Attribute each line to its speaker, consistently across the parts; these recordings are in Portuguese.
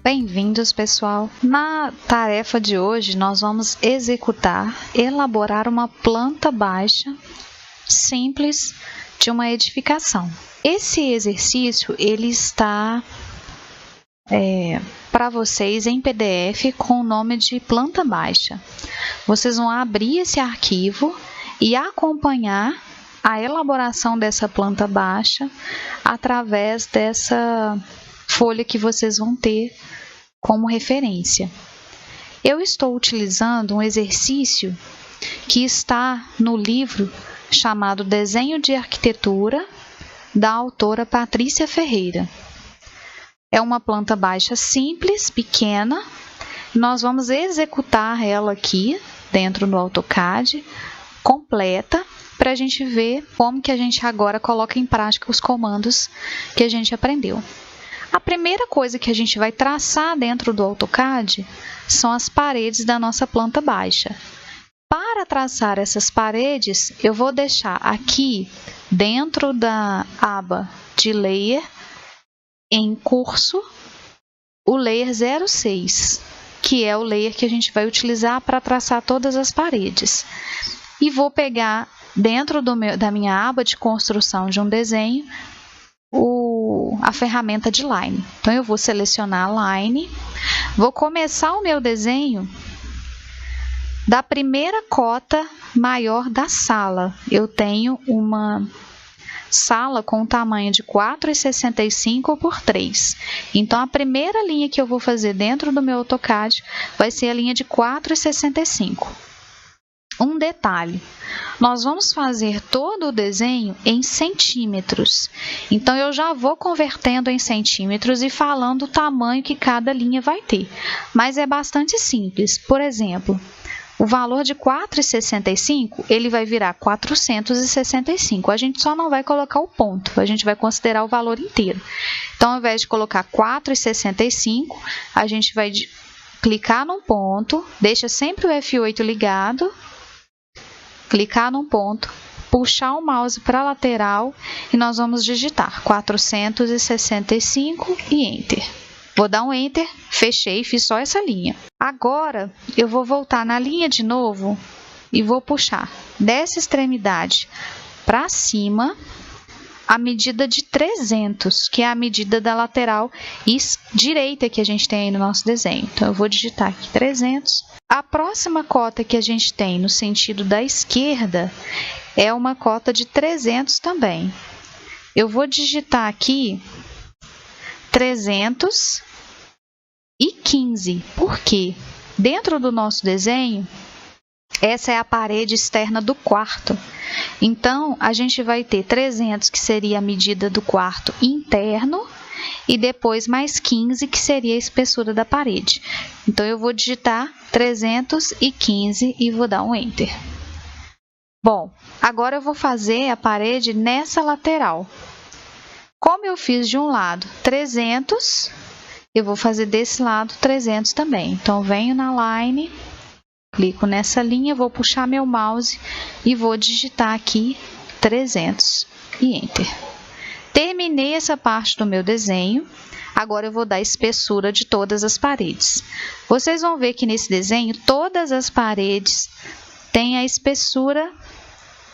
Speaker 1: Bem-vindos, pessoal! Na tarefa de hoje, nós vamos elaborar uma planta baixa simples de uma edificação. Esse exercício ele está para vocês em PDF com o nome de planta baixa. Vocês vão abrir esse arquivo e acompanhar a elaboração dessa planta baixa através dessa folha que vocês vão ter como referência. Eu estou utilizando um exercício que está no livro chamado Desenho de Arquitetura, da autora Patrícia Ferreira. É uma planta baixa simples, pequena. Nós vamos executar ela aqui dentro do AutoCAD, completa, para a gente ver como que a gente agora coloca em prática os comandos que a gente aprendeu. A primeira coisa que a gente vai traçar dentro do AutoCAD são as paredes da nossa planta baixa. Para traçar essas paredes, eu vou deixar aqui dentro da aba de Layer, em curso, o Layer 06, que é o layer que a gente vai utilizar para traçar todas as paredes. E vou pegar dentro da minha aba de construção de um desenho, a ferramenta de Line. Então, eu vou selecionar a Line, vou começar o meu desenho da primeira cota maior da sala. Eu tenho uma sala com tamanho de 4,65 por 3. Então, a primeira linha que eu vou fazer dentro do meu AutoCAD vai ser a linha de 4,65. Um detalhe, nós vamos fazer todo o desenho em centímetros. Então, eu já vou convertendo em centímetros e falando o tamanho que cada linha vai ter. Mas é bastante simples. Por exemplo, o valor de 4,65, ele vai virar 465. A gente só não vai colocar o ponto, a gente vai considerar o valor inteiro. Então, ao invés de colocar 4,65, a gente vai clicar num ponto, deixa sempre o F8 ligado, clicar num ponto, puxar o mouse para a lateral e nós vamos digitar 465 e Enter. Vou dar um Enter, fechei e fiz só essa linha. Agora, eu vou voltar na linha de novo e vou puxar dessa extremidade para cima a medida de 300, que é a medida da lateral direita que a gente tem aí no nosso desenho. Então, eu vou digitar aqui 300. A próxima cota que a gente tem no sentido da esquerda é uma cota de 300 também. Eu vou digitar aqui 315. Por quê? Dentro do nosso desenho, essa é a parede externa do quarto. Então, a gente vai ter 300, que seria a medida do quarto interno, e depois mais 15, que seria a espessura da parede. Então, eu vou digitar 315 e vou dar um Enter. Bom, agora eu vou fazer a parede nessa lateral. Como eu fiz de um lado 300, eu vou fazer desse lado 300 também. Então, venho na Line, clico nessa linha, vou puxar meu mouse e vou digitar aqui 300 e Enter. Terminei essa parte do meu desenho. Agora, eu vou dar a espessura de todas as paredes. Vocês vão ver que nesse desenho, todas as paredes têm a espessura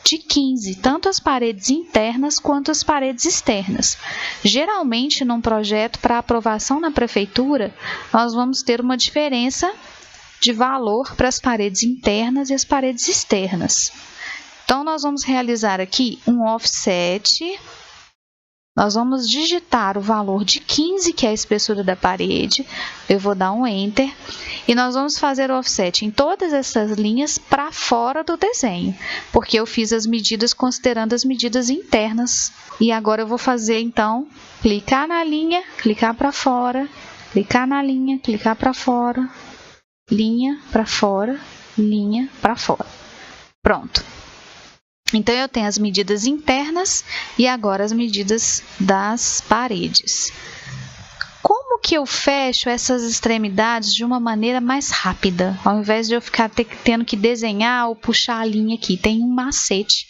Speaker 1: de 15, tanto as paredes internas quanto as paredes externas. Geralmente, num projeto para aprovação na prefeitura, nós vamos ter uma diferença de valor para as paredes internas e as paredes externas. Então, nós vamos realizar aqui um offset. Nós vamos digitar o valor de 15, que é a espessura da parede. Eu vou dar um Enter. E nós vamos fazer o offset em todas essas linhas para fora do desenho, porque eu fiz as medidas considerando as medidas internas. E agora eu vou fazer, então, clicar na linha, clicar para fora, clicar na linha, clicar para fora, linha para fora, linha para fora. Pronto. Então, eu tenho as medidas internas e agora as medidas das paredes. Como que eu fecho essas extremidades de uma maneira mais rápida? Ao invés de eu ficar tendo que desenhar ou puxar a linha aqui, tem um macete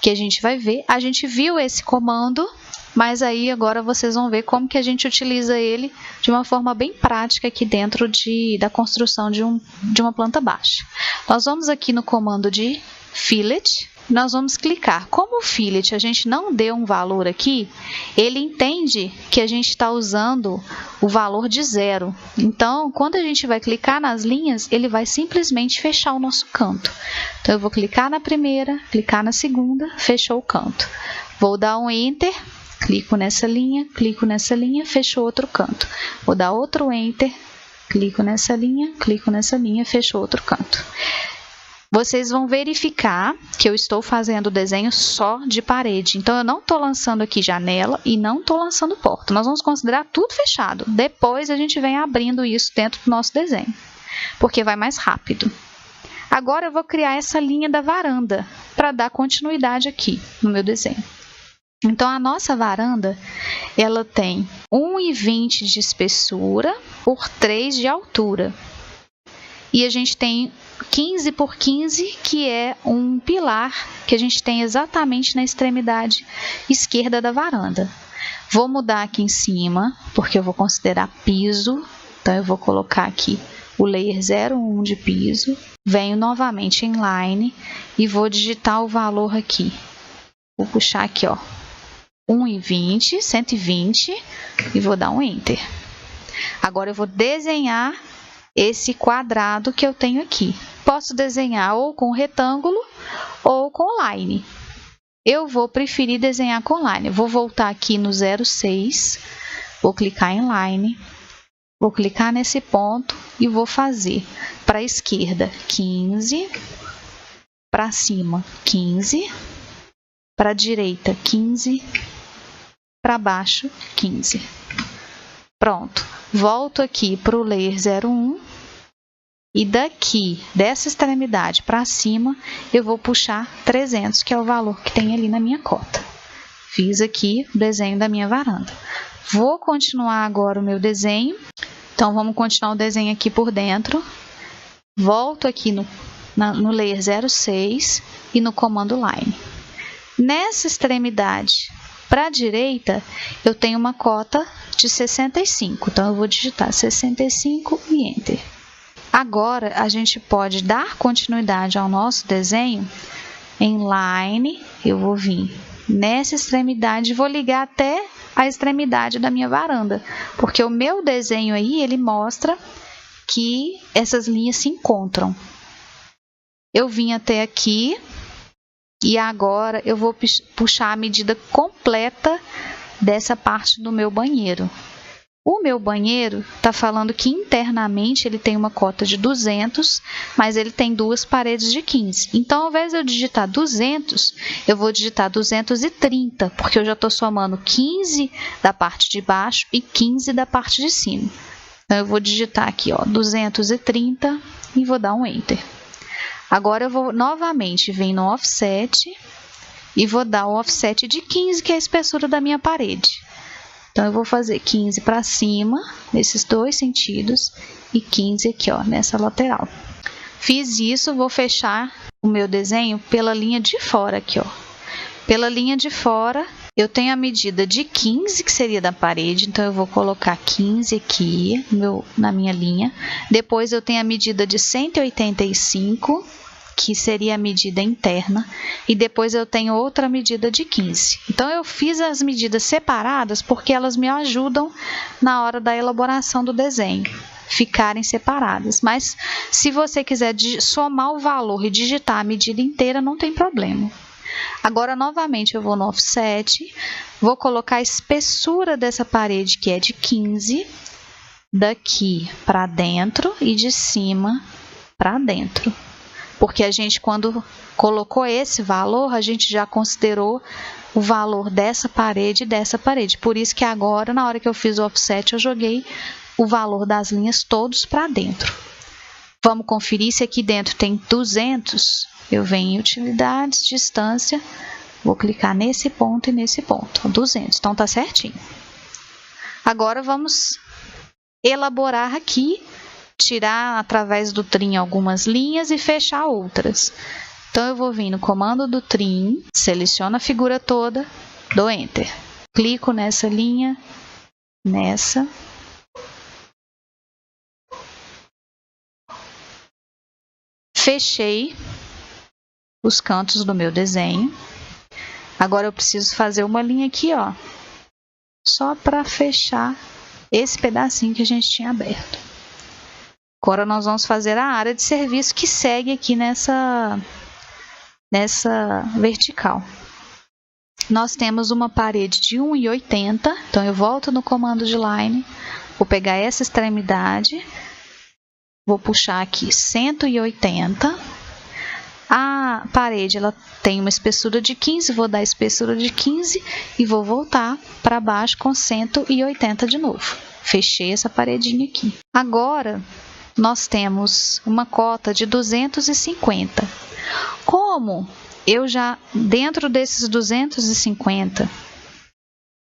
Speaker 1: que a gente vai ver. A gente viu esse comando, mas aí agora vocês vão ver como que a gente utiliza ele de uma forma bem prática aqui dentro da construção de uma planta baixa. Nós vamos aqui no comando de fillet, nós vamos clicar. Como o fillet a gente não deu um valor aqui, ele entende que a gente está usando o valor de 0. Então, quando a gente vai clicar nas linhas, ele vai simplesmente fechar o nosso canto. Então, eu vou clicar na primeira, clicar na segunda, fechou o canto. Vou dar um Enter, clico nessa linha, fechou outro canto. Vou dar outro Enter, clico nessa linha, fechou outro canto. Vocês vão verificar que eu estou fazendo o desenho só de parede. Então, eu não estou lançando aqui janela e não estou lançando porta. Nós vamos considerar tudo fechado. Depois, a gente vem abrindo isso dentro do nosso desenho, porque vai mais rápido. Agora, eu vou criar essa linha da varanda para dar continuidade aqui no meu desenho. Então, a nossa varanda, ela tem 1,20 de espessura por 3 de altura. E a gente tem 15 por 15, que é um pilar que a gente tem exatamente na extremidade esquerda da varanda. Vou mudar aqui em cima, porque eu vou considerar piso. Então, eu vou colocar aqui o layer 01 de piso. Venho novamente em line e vou digitar o valor aqui. Vou puxar aqui, ó, 1,20, 120 e vou dar um Enter. Agora, eu vou desenhar esse quadrado que eu tenho aqui. Posso desenhar ou com retângulo ou com line. Eu vou preferir desenhar com line. Vou voltar aqui no 0,6, vou clicar em line, vou clicar nesse ponto e vou fazer para a esquerda 15, para cima 15, para a direita 15, para baixo 15. Pronto. Volto aqui para o layer 01 e daqui, dessa extremidade para cima, eu vou puxar 300, que é o valor que tem ali na minha cota. Fiz aqui o desenho da minha varanda. Vou continuar agora o meu desenho. Então, vamos continuar o desenho aqui por dentro. Volto aqui no layer 06 e no comando line. Nessa extremidade para a direita, eu tenho uma cota de 65. Então, eu vou digitar 65 e Enter. Agora, a gente pode dar continuidade ao nosso desenho em line. Eu vou vir nessa extremidade e vou ligar até a extremidade da minha varanda, porque o meu desenho aí, ele mostra que essas linhas se encontram. Eu vim até aqui e agora eu vou puxar a medida completa dessa parte do meu banheiro. O meu banheiro está falando que internamente ele tem uma cota de 200, mas ele tem duas paredes de 15. Então, ao invés de eu digitar 200, eu vou digitar 230, porque eu já estou somando 15 da parte de baixo e 15 da parte de cima. Então, eu vou digitar aqui, ó, 230 e vou dar um Enter. Agora, eu vou novamente vir no Offset e vou dar o Offset de 15, que é a espessura da minha parede. Então, eu vou fazer 15 para cima, nesses dois sentidos, e 15 aqui, ó, nessa lateral. Fiz isso, vou fechar o meu desenho pela linha de fora aqui, ó. Pela linha de fora, eu tenho a medida de 15, que seria da parede, então eu vou colocar 15 aqui na minha linha. Depois, eu tenho a medida de 185, que seria a medida interna, e depois eu tenho outra medida de 15. Então, eu fiz as medidas separadas porque elas me ajudam na hora da elaboração do desenho, ficarem separadas. Mas, se você quiser somar o valor e digitar a medida inteira, não tem problema. Agora, novamente, eu vou no Offset, vou colocar a espessura dessa parede, que é de 15, daqui para dentro e de cima para dentro. Porque a gente, quando colocou esse valor, a gente já considerou o valor dessa parede e dessa parede. Por isso que agora, na hora que eu fiz o offset, eu joguei o valor das linhas todos para dentro. Vamos conferir se aqui dentro tem 200. Eu venho em utilidades, distância, vou clicar nesse ponto e nesse ponto. 200, então tá certinho. Agora vamos elaborar aqui, tirar através do trim algumas linhas e fechar outras. Então, eu vou vir no comando do Trim, seleciono a figura toda, dou Enter. Clico nessa linha, nessa. Fechei os cantos do meu desenho. Agora, eu preciso fazer uma linha aqui, ó, só para fechar esse pedacinho que a gente tinha aberto. Agora, nós vamos fazer a área de serviço que segue aqui nessa vertical. Nós temos uma parede de 1,80, então eu volto no comando de Line, vou pegar essa extremidade, vou puxar aqui 180. A parede ela tem uma espessura de 15, vou dar a espessura de 15 e vou voltar para baixo com 180 de novo. Fechei essa paredinha aqui. Agora, nós temos uma cota de 250. Como eu já, dentro desses 250,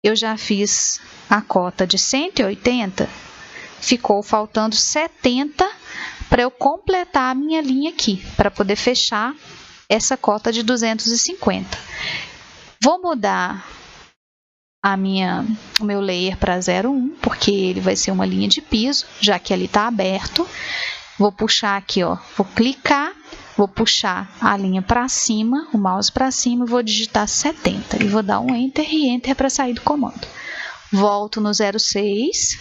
Speaker 1: eu já fiz a cota de 180, ficou faltando 70 para eu completar a minha linha aqui, para poder fechar essa cota de 250. Vou mudar o meu layer para 0,1, porque ele vai ser uma linha de piso, já que ali está aberto. Vou puxar aqui, ó, vou clicar, vou puxar a linha para cima, o mouse para cima, e vou digitar 70. E vou dar um Enter e Enter para sair do comando. Volto no 0,6,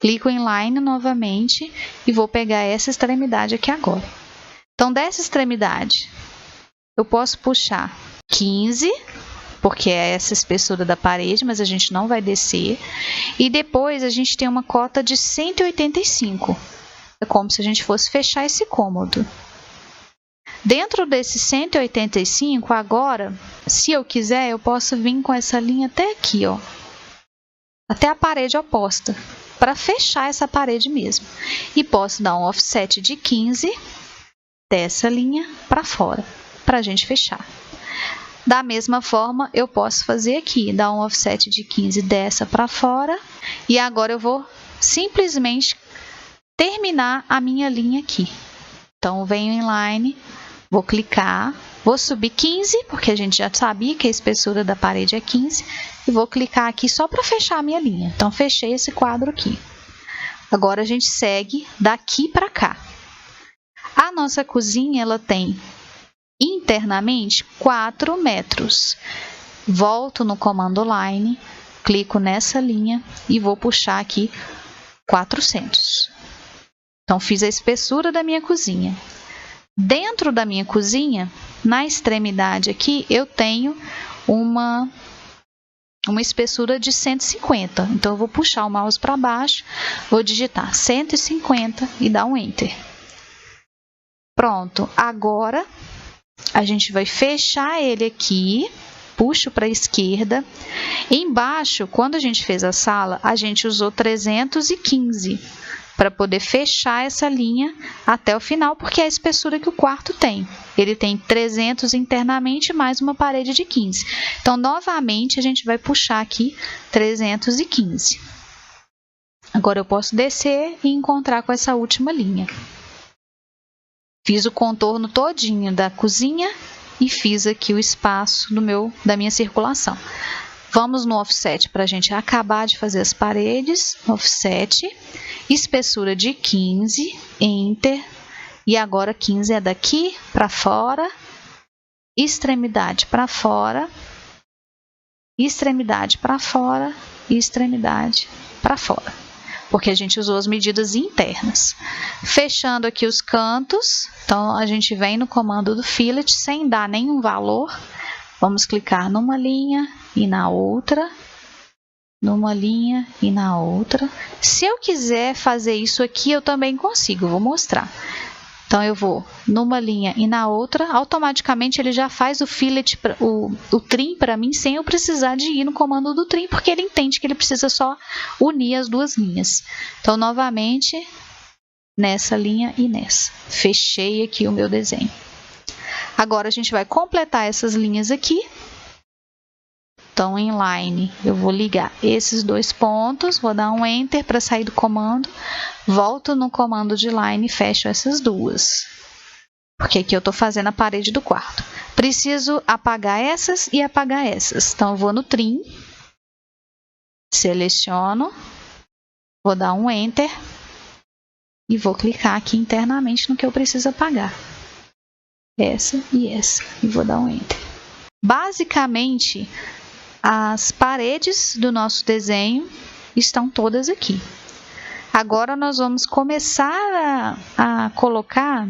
Speaker 1: clico em Line novamente e vou pegar essa extremidade aqui agora. Então, dessa extremidade, eu posso puxar 15, porque é essa espessura da parede, mas a gente não vai descer. E depois a gente tem uma cota de 185. É como se a gente fosse fechar esse cômodo. Dentro desse 185, agora, se eu quiser, eu posso vir com essa linha até aqui, ó, até a parede oposta, para fechar essa parede mesmo. E posso dar um offset de 15 dessa linha para fora, para a gente fechar. Da mesma forma, eu posso fazer aqui, dar um offset de 15 dessa para fora. E agora eu vou simplesmente terminar a minha linha aqui. Então, eu venho em Line, vou clicar, vou subir 15, porque a gente já sabia que a espessura da parede é 15. E vou clicar aqui só para fechar a minha linha. Então, fechei esse quadro aqui. Agora, a gente segue daqui para cá. A nossa cozinha, ela tem internamente 4 metros. Volto no comando Line, clico nessa linha e vou puxar aqui 400. Então, fiz a espessura da minha cozinha. Dentro da minha cozinha, na extremidade aqui, eu tenho uma espessura de 150. Então, eu vou puxar o mouse para baixo, vou digitar 150 e dar um Enter. Pronto. Agora, a gente vai fechar ele aqui, puxo para a esquerda. Embaixo, quando a gente fez a sala, a gente usou 315 para poder fechar essa linha até o final, porque é a espessura que o quarto tem. Ele tem 300 internamente, mais uma parede de 15. Então, novamente, a gente vai puxar aqui 315. Agora, eu posso descer e encontrar com essa última linha. Fiz o contorno todinho da cozinha e fiz aqui o espaço da minha circulação. Vamos no offset para a gente acabar de fazer as paredes. Offset, espessura de 15, Enter. E agora 15 é daqui para fora, extremidade para fora, extremidade para fora e extremidade para fora. Porque a gente usou as medidas internas. Fechando aqui os cantos, então a gente vem no comando do Fillet sem dar nenhum valor. Vamos clicar numa linha e na outra, numa linha e na outra. Se eu quiser fazer isso aqui, eu também consigo, vou mostrar. Então, eu vou numa linha e na outra, automaticamente ele já faz o fillet, o trim para mim, sem eu precisar de ir no comando do trim, porque ele entende que ele precisa só unir as duas linhas. Então, novamente, nessa linha e nessa. Fechei aqui o meu desenho. Agora, a gente vai completar essas linhas aqui. Então, em Line, eu vou ligar esses dois pontos, vou dar um Enter para sair do comando, volto no comando de Line e fecho essas duas. porque aqui eu estou fazendo a parede do quarto. Preciso apagar essas e apagar essas. Então, eu vou no trim, seleciono, vou dar um Enter e vou clicar aqui internamente no que eu preciso apagar. Essa e essa. E vou dar um Enter. Basicamente, as paredes do nosso desenho estão todas aqui. Agora, nós vamos começar a colocar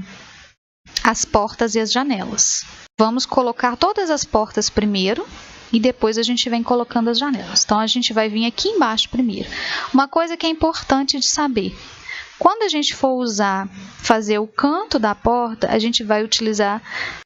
Speaker 1: as portas e as janelas. Vamos colocar todas as portas primeiro e depois a gente vem colocando as janelas. Então, a gente vai vir aqui embaixo primeiro. Uma coisa que é importante de saber: quando a gente for fazer o canto da porta, a gente vai utilizar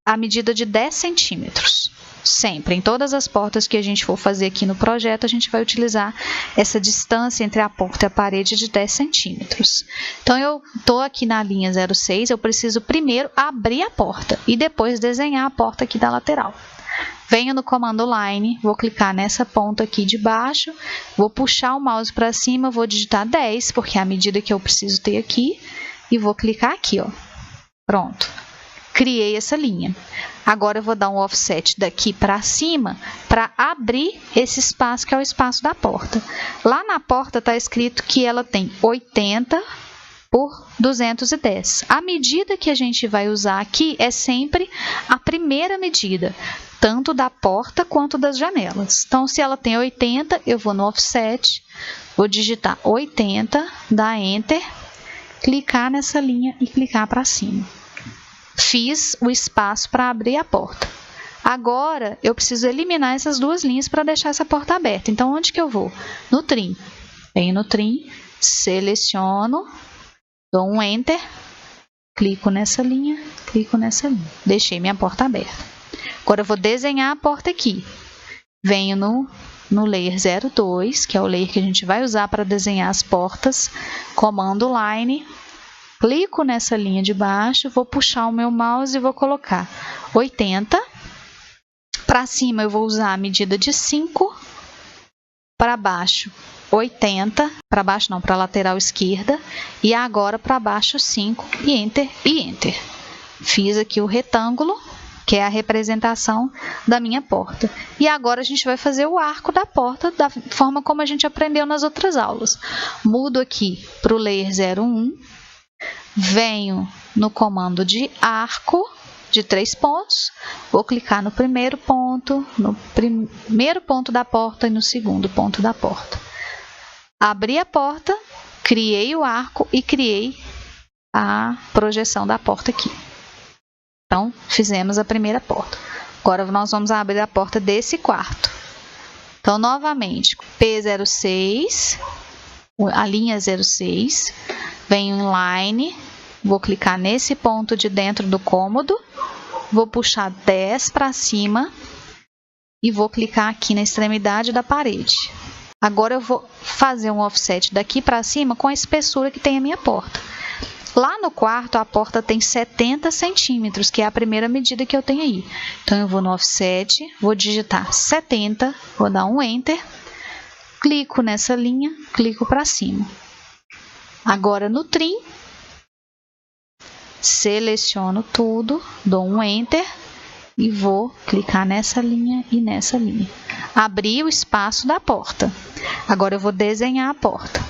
Speaker 1: a medida de 10 centímetros. Sempre, em todas as portas que a gente for fazer aqui no projeto, a gente vai utilizar essa distância entre a porta e a parede de 10 centímetros. Então, eu estou aqui na linha 06, eu preciso primeiro abrir a porta e depois desenhar a porta aqui da lateral. Venho no comando Line, vou clicar nessa ponta aqui de baixo, vou puxar o mouse para cima, vou digitar 10, porque é a medida que eu preciso ter aqui, e vou clicar aqui, ó. Pronto. Criei essa linha. Agora eu vou dar um offset daqui para cima para abrir esse espaço que é o espaço da porta. Lá na porta está escrito que ela tem 80 por 210. A medida que a gente vai usar aqui é sempre a primeira medida, tanto da porta quanto das janelas. Então, se ela tem 80, eu vou no offset, vou digitar 80, dar Enter, clicar nessa linha e clicar para cima. Fiz o espaço para abrir a porta. Agora, eu preciso eliminar essas duas linhas para deixar essa porta aberta. Então, onde que eu vou? No trim. Venho no trim, seleciono, dou um Enter, clico nessa linha, Deixei minha porta aberta. Agora, eu vou desenhar a porta aqui. Venho no Layer 02, que é o layer que a gente vai usar para desenhar as portas. Comando Line. Clico nessa linha de baixo, vou puxar o meu mouse e vou colocar 80. Para cima eu vou usar a medida de 5. Para baixo 80. Para baixo não, para a lateral esquerda. E agora para baixo 5 e Enter e Enter. Fiz aqui o retângulo, que é a representação da minha porta. E agora a gente vai fazer o arco da porta da forma como a gente aprendeu nas outras aulas. Mudo aqui para o Layer 01. Venho no comando de arco de 3 pontos, vou clicar no primeiro ponto da porta e no segundo ponto da porta. Abri a porta, criei o arco e criei a projeção da porta aqui. Então, fizemos a primeira porta. Agora, nós vamos abrir a porta desse quarto. Então, novamente, P06, a linha 06, venho em Line, vou clicar nesse ponto de dentro do cômodo, vou puxar 10 para cima e vou clicar aqui na extremidade da parede. Agora eu vou fazer um offset daqui para cima com a espessura que tem a minha porta. Lá no quarto, a porta tem 70 centímetros, que é a primeira medida que eu tenho aí. Então, eu vou no offset, vou digitar 70, vou dar um Enter, clico nessa linha, clico para cima. Agora, no trim, seleciono tudo, dou um Enter e vou clicar nessa linha e nessa linha. Abri o espaço da porta. Agora, eu vou desenhar a porta.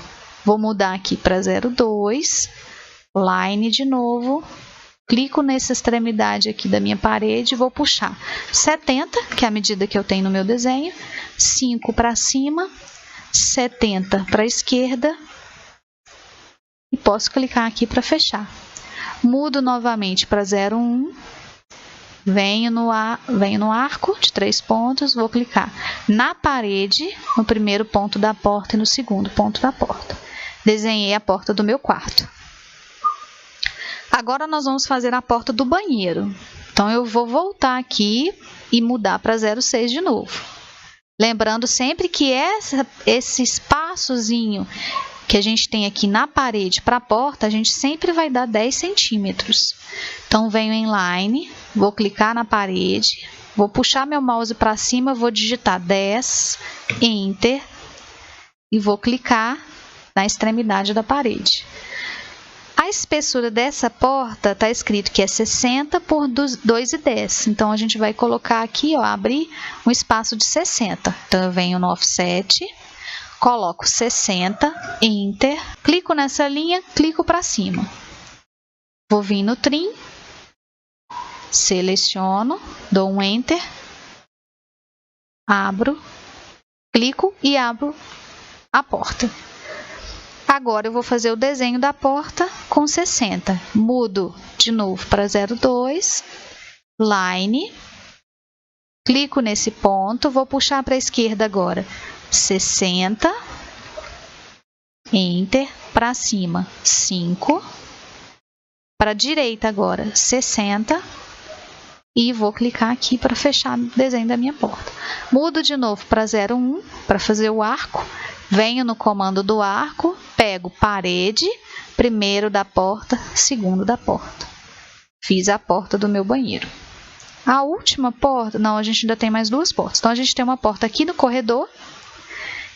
Speaker 1: Vou mudar aqui para 02, Line de novo, clico nessa extremidade aqui da minha parede e vou puxar 70, que é a medida que eu tenho no meu desenho, 5 para cima, 70 para a esquerda, e posso clicar aqui para fechar. Mudo novamente para 01, venho no arco de 3 pontos, vou clicar na parede, no primeiro ponto da porta e no segundo ponto da porta. Desenhei a porta do meu quarto. Agora, nós vamos fazer a porta do banheiro. Então, eu vou voltar aqui e mudar para 06 de novo. Lembrando sempre que esse espaçozinho que a gente tem aqui na parede para a porta, a gente sempre vai dar 10 centímetros. Então, venho em Line, vou clicar na parede, vou puxar meu mouse para cima, vou digitar 10, Enter, e vou clicar na extremidade da parede. A espessura dessa porta está escrito que é 60 por 2,10. Então, a gente vai colocar aqui, ó, abrir um espaço de 60. Então, eu venho no offset, coloco 60, Enter, clico nessa linha, clico para cima. Vou vir no trim, seleciono, dou um Enter, abro, clico e abro a porta. Agora, eu vou fazer o desenho da porta com 60. Mudo de novo para 0,2, Line, clico nesse ponto, vou puxar para a esquerda agora, 60, Enter, para cima, 5, para a direita agora, 60, e vou clicar aqui para fechar o desenho da minha porta. Mudo de novo para 0,1, para fazer o arco. Venho no comando do arco, pego parede, primeiro da porta, segundo da porta. Fiz a porta do meu banheiro. A última porta, não, a gente ainda tem mais duas portas. Então, a gente tem uma porta aqui no corredor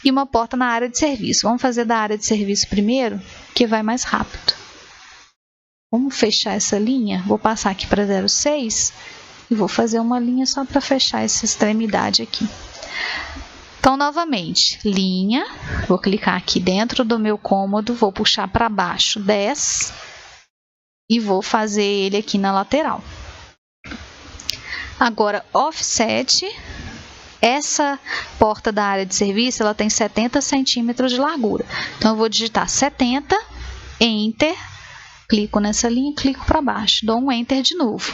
Speaker 1: e uma porta na área de serviço. Vamos fazer da área de serviço primeiro, que vai mais rápido. Vamos fechar essa linha. Vou passar aqui para 0,6 e vou fazer uma linha só para fechar essa extremidade aqui. Então, novamente, linha, vou clicar aqui dentro do meu cômodo, vou puxar para baixo 10 e vou fazer ele aqui na lateral. Agora, offset, essa porta da área de serviço, ela tem 70 centímetros de largura. Então, eu vou digitar 70, Enter, clico nessa linha, clico para baixo, dou um Enter de novo.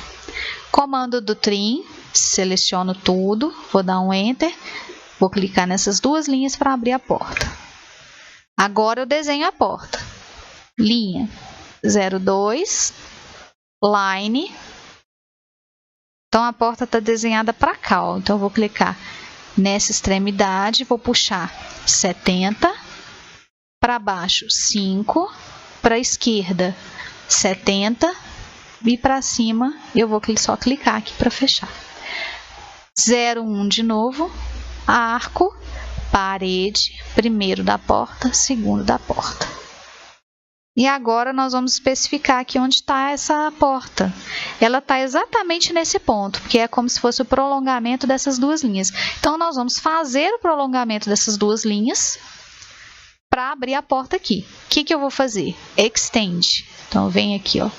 Speaker 1: Comando do trim, seleciono tudo, vou dar um Enter. Vou clicar nessas duas linhas para abrir a porta. Agora eu desenho a porta. Linha 0,2, Line. Então, a porta está desenhada para cá, ó. Então, eu vou clicar nessa extremidade, vou puxar 70, para baixo 5, para a esquerda 70 e para cima eu vou só clicar aqui para fechar. 0,1 de novo. Arco, parede, primeiro da porta, segundo da porta. E agora nós vamos especificar aqui onde está essa porta. Ela está exatamente nesse ponto, porque é como se fosse o prolongamento dessas duas linhas. Então, nós vamos fazer o prolongamento dessas duas linhas para abrir a porta aqui. O que eu vou fazer? Extend. Então, eu venho aqui, ó,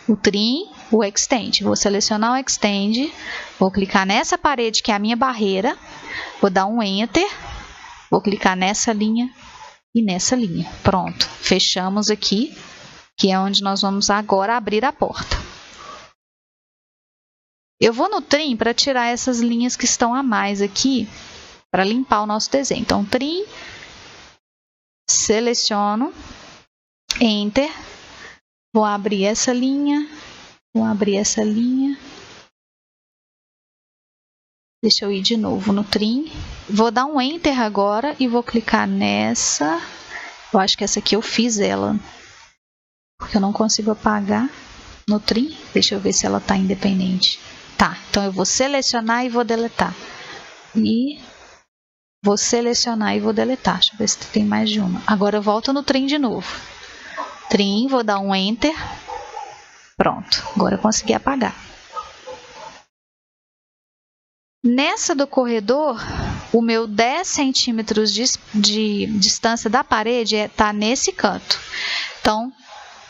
Speaker 1: o trim, o extend. Vou selecionar o extend, vou clicar nessa parede que é a minha barreira. Vou dar um Enter, vou clicar nessa linha e nessa linha. Pronto, fechamos aqui, que é onde nós vamos agora abrir a porta. Eu vou no trim para tirar essas linhas que estão a mais aqui, para limpar o nosso desenho. Então, trim, seleciono, Enter, vou abrir essa linha, vou abrir essa linha. Deixa eu ir de novo no trim. Vou dar um Enter agora e vou clicar nessa. Eu acho que essa aqui eu fiz ela, porque eu não consigo apagar no trim. Deixa eu ver se ela está independente. Tá, então eu vou selecionar e vou deletar. E vou selecionar e vou deletar. Deixa eu ver se tem mais de uma. Agora eu volto no trim de novo. Trim, vou dar um Enter. Pronto, agora eu consegui apagar. Nessa do corredor, o meu 10 centímetros de distância da parede está nesse canto. Então,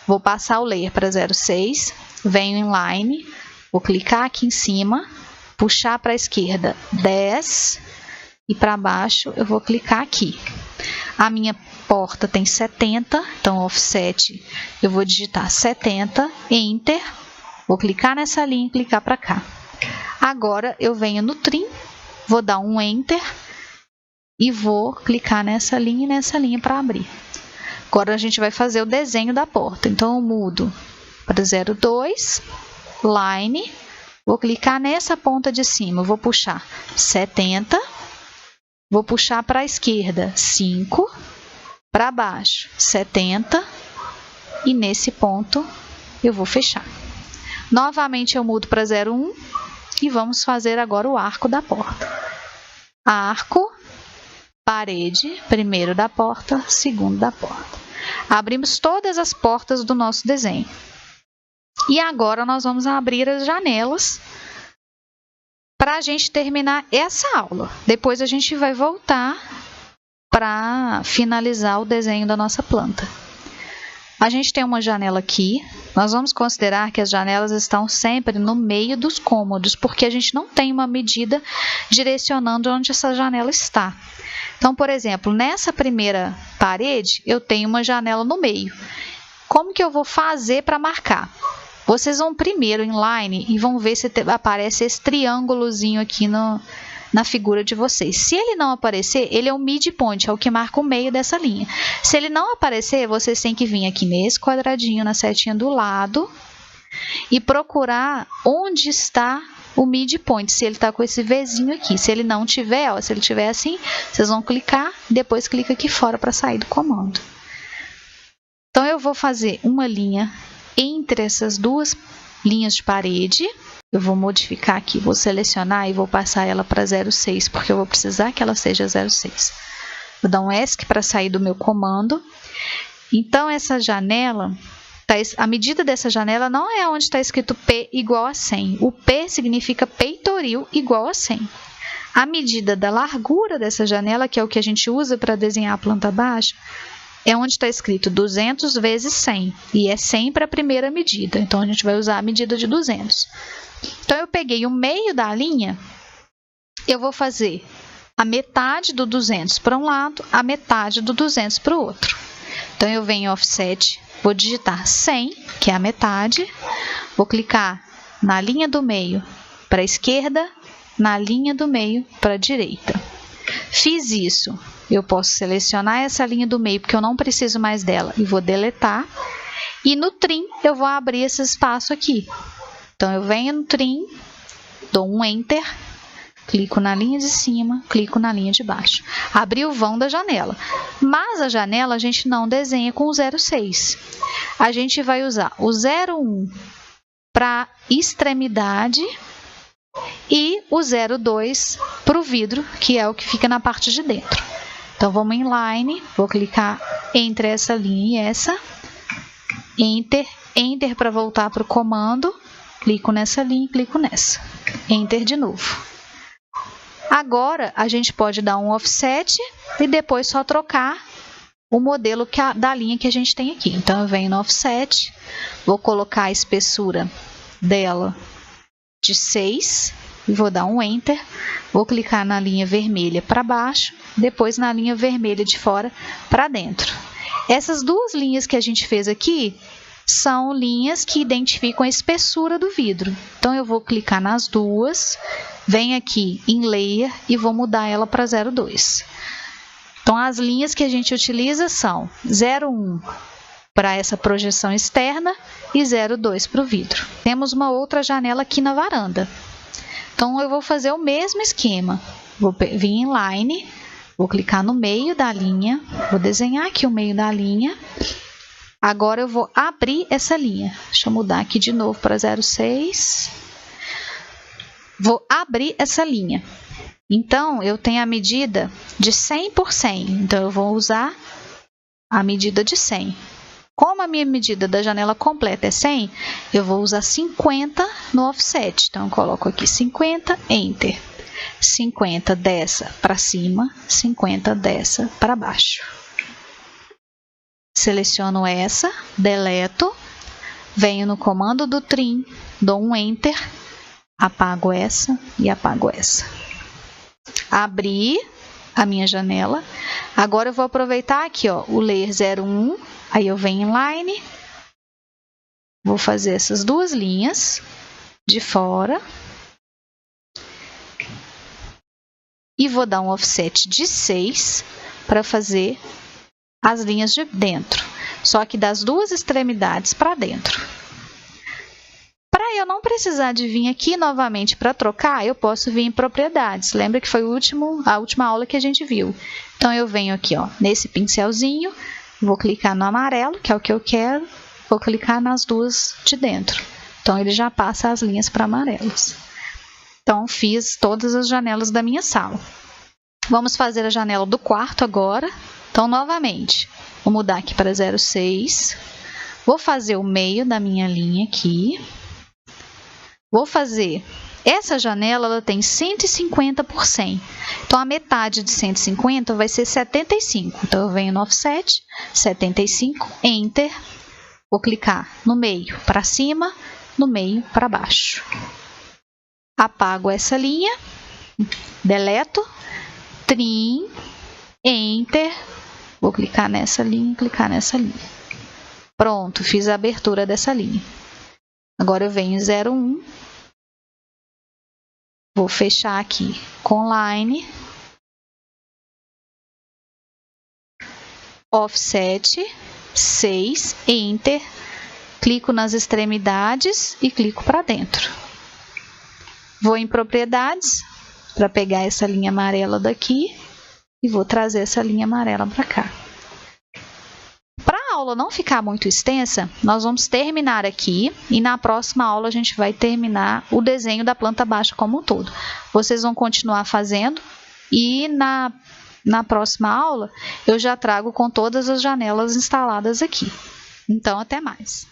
Speaker 1: vou passar o layer para 0,6, venho em Line, vou clicar aqui em cima, puxar para a esquerda 10 e para baixo eu vou clicar aqui. A minha porta tem 70, então offset eu vou digitar 70, Enter, vou clicar nessa linha e clicar para cá. Agora, eu venho no trim, vou dar um Enter e vou clicar nessa linha e nessa linha para abrir. Agora, a gente vai fazer o desenho da porta. Então, eu mudo para 0,2, Line, vou clicar nessa ponta de cima, vou puxar 70, vou puxar para a esquerda 5, para baixo 70 e nesse ponto eu vou fechar. Novamente, eu mudo para 0,1. E vamos fazer agora o arco da porta. Arco, parede, primeiro da porta, segundo da porta. Abrimos todas as portas do nosso desenho. E agora nós vamos abrir as janelas para a gente terminar essa aula. Depois a gente vai voltar para finalizar o desenho da nossa planta. A gente tem uma janela aqui. Nós vamos considerar que as janelas estão sempre no meio dos cômodos, porque a gente não tem uma medida direcionando onde essa janela está. Então, por exemplo, nessa primeira parede, eu tenho uma janela no meio. Como que eu vou fazer para marcar? Vocês vão primeiro em line e vão ver se aparece esse triângulozinho aqui na figura de vocês. Se ele não aparecer, ele é o midpoint, é o que marca o meio dessa linha. Se ele não aparecer, vocês têm que vir aqui nesse quadradinho, na setinha do lado, e procurar onde está o midpoint, se ele está com esse Vzinho aqui. Se ele não tiver, ó, se ele tiver assim, vocês vão clicar, depois clica aqui fora para sair do comando. Então, eu vou fazer uma linha entre essas duas linhas de parede. Eu vou modificar aqui, vou selecionar e vou passar ela para 0,6, porque eu vou precisar que ela seja 0,6. Vou dar um ESC para sair do meu comando. Então, essa janela, a medida dessa janela não é onde está escrito P igual a 100. O P significa peitoril igual a 100. A medida da largura dessa janela, que é o que a gente usa para desenhar a planta baixa, é onde está escrito 200 vezes 100. E é sempre a primeira medida. Então, a gente vai usar a medida de 200. Então, eu peguei o meio da linha, eu vou fazer a metade do 200 para um lado, a metade do 200 para o outro. Então, eu venho em Offset, vou digitar 100, que é a metade, vou clicar na linha do meio para a esquerda, na linha do meio para a direita. Fiz isso, eu posso selecionar essa linha do meio, porque eu não preciso mais dela, e vou deletar. E no trim, eu vou abrir esse espaço aqui. Então, eu venho no trim, dou um Enter, clico na linha de cima, clico na linha de baixo. Abri o vão da janela. Mas a janela a gente não desenha com o 0,6. A gente vai usar o 0,1 para extremidade e o 0,2 para o vidro, que é o que fica na parte de dentro. Então, vamos em Line, vou clicar entre essa linha e essa, Enter, Enter para voltar para o comando, clico nessa linha e clico nessa, Enter de novo. Agora, a gente pode dar um Offset e depois só trocar o modelo da linha que a gente tem aqui. Então, eu venho no Offset, vou colocar a espessura dela de 6 e vou dar um Enter. Vou clicar na linha vermelha para baixo, depois na linha vermelha de fora para dentro. Essas duas linhas que a gente fez aqui são linhas que identificam a espessura do vidro. Então, eu vou clicar nas duas, venho aqui em Layer e vou mudar ela para 0,2. Então, as linhas que a gente utiliza são 0,1 para essa projeção externa e 0,2 para o vidro. Temos uma outra janela aqui na varanda. Então, eu vou fazer o mesmo esquema. Vou vir em Line, vou clicar no meio da linha, vou desenhar aqui o meio da linha. Agora, eu vou abrir essa linha. Deixa eu mudar aqui de novo para 0,6. Vou abrir essa linha. Então, eu tenho a medida de 100 por 100. Então, eu vou usar a medida de 100. Como a minha medida da janela completa é 100, eu vou usar 50 no Offset. Então, eu coloco aqui 50, Enter. 50 dessa para cima, 50 dessa para baixo. Seleciono essa, deleto, venho no comando do trim, dou um Enter, apago essa e apago essa. Abri a minha janela. Agora eu vou aproveitar aqui, ó, o Layer 01, aí eu venho em Line, vou fazer essas duas linhas de fora e vou dar um Offset de 6 para fazer as linhas de dentro, só que das duas extremidades para dentro. Para eu não precisar de vir aqui novamente para trocar, eu posso vir em propriedades. Lembra que foi a última aula que a gente viu. Então, eu venho aqui, ó, nesse pincelzinho, vou clicar no amarelo, que é o que eu quero, vou clicar nas duas de dentro. Então, ele já passa as linhas para amarelas. Então, fiz todas as janelas da minha sala. Vamos fazer a janela do quarto agora. Então, novamente, vou mudar aqui para 0,6. Vou fazer o meio da minha linha aqui. Vou fazer... Essa janela ela tem 150 por 100. Então, a metade de 150 vai ser 75. Então, eu venho no offset, 75, Enter. Vou clicar no meio para cima, no meio para baixo. Apago essa linha, deleto, Trim, Enter. Vou clicar nessa linha e clicar nessa linha. Pronto, fiz a abertura dessa linha. Agora eu venho em 0,1. Vou fechar aqui com line, offset, 6, Enter, clico nas extremidades e clico para dentro. Vou em propriedades para pegar essa linha amarela daqui e vou trazer essa linha amarela para cá. Para a aula não ficar muito extensa, nós vamos terminar aqui e na próxima aula a gente vai terminar o desenho da planta baixa como um todo. Vocês vão continuar fazendo e na próxima aula eu já trago com todas as janelas instaladas aqui. Então, até mais!